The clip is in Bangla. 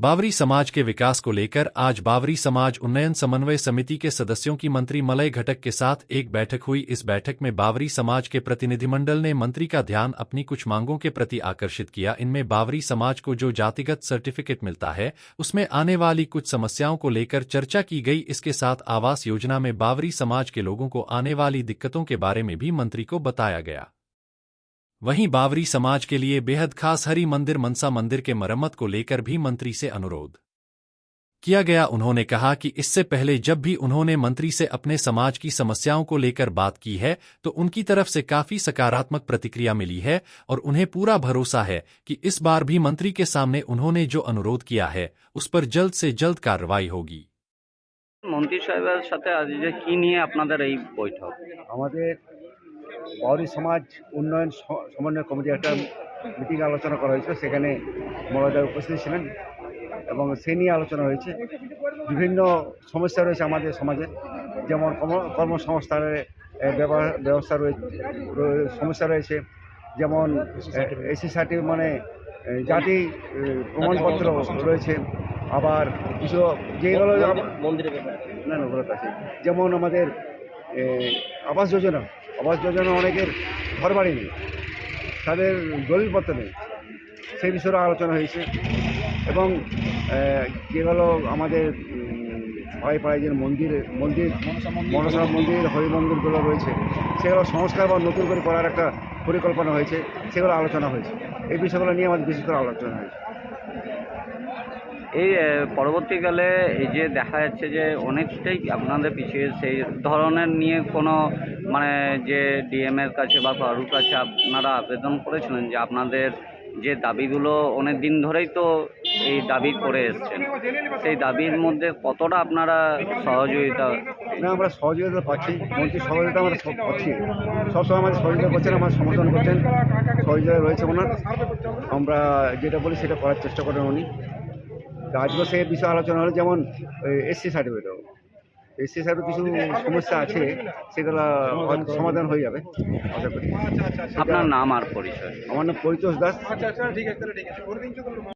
बावरी समाज के विकास को लेकर आज बावरी समाज उन्नयन समन्वय समिति के सदस्यों की मंत्री मलय घटक के साथ एक बैठक हुई। इस बैठक में बावरी समाज के प्रतिनिधिमंडल ने मंत्री का ध्यान अपनी कुछ मांगों के प्रति आकर्षित किया। इनमें बावरी समाज को जो जातिगत सर्टिफिकेट मिलता है उसमें आने वाली कुछ समस्याओं को लेकर चर्चा की गई। इसके साथ आवास योजना में बावरी समाज के लोगों को आने वाली दिक्कतों के बारे में भी मंत्री को बताया गया। वहीं बावरी समाज के लिए बेहद खास हरि मंदिर मनसा मंदिर के मरम्मत को लेकर भी मंत्री से अनुरोध किया गया। उन्होंने कहा कि इससे पहले जब भी उन्होंने मंत्री से अपने समाज की समस्याओं को लेकर बात की है तो उनकी तरफ से काफी सकारात्मक प्रतिक्रिया मिली है और उन्हें पूरा भरोसा है कि इस बार भी मंत्री के सामने उन्होंने जो अनुरोध किया है उस पर जल्द से जल्द कार्रवाई होगी। मंत्री साहेबेर साथे आज जे की निये आपनादेर এই বৈঠক? আমাদের বাউরি সমাজ উন্নয়ন সমন্বয় কমিটি একটা মিটিং আলোচনা করা হয়েছিল, সেখানে মহোদয় উপস্থিত ছিলেন এবং সে নিয়ে আলোচনা হয়েছে। বিভিন্ন সমস্যা রয়েছে আমাদের সমাজে, যেমন কর্মসংস্থানের ব্যবস্থা সমস্যা রয়েছে, যেমন এসসি সার্টিফিকেট মানে জাতি প্রমাণপত্র রয়েছে, আবার কিছু যেগুলো মন্দিরের না আছে, যেমন আমাদের আবাস যোজনা অনেকের ঘর বাড়ি নেই, তাদের দলিলপত্র নেই, সেই বিষয়ে আলোচনা হয়েছে। এবং যেগুলো আমাদের পাড়ায় যে মন্দির মনসা মন্দির হরি মন্দিরগুলো রয়েছে সেগুলো সংস্কার বা নতুন করে করার একটা পরিকল্পনা হয়েছে, সেগুলো আলোচনা হয়েছে। এই বিষয়গুলো নিয়ে আমাদের বিশেষ করে আলোচনা হয়েছে। এই পরবর্তীকালে এই যে দেখা যাচ্ছে যে অনেকটাই আপনাদের পিছিয়ে, সেই ধরনের নিয়ে কোনো মানে যে ডিএমের কাছে বা কারোর কাছে আপনারা আবেদন করেছিলেন যে আপনাদের যে দাবিগুলো অনেক দিন ধরেই তো এই দাবি করে এসছেন, সেই দাবির মধ্যে কতটা আপনারা সহযোগিতা? না, আমরা সহযোগিতা পাচ্ছি, মন্ত্রীর সহযোগিতা আমরা পাচ্ছি, সবসময় আমাদের সহযোগিতা করছেন, আমার সমর্থন করছেন, সহযোগিতা রয়েছে ওনার। আমরা যেটা বলি সেটা করার চেষ্টা করেন উনি। আজকে সেই বিষয়ে আলোচনা হলো, যেমন এসসি সার্টিফিকেট কিছু সমস্যা আছে, সেগুলো সমাধান হয়ে যাবে আশা করি। আপনার নাম আর পরিচয়? আমার নাম পরিতোষ দাস।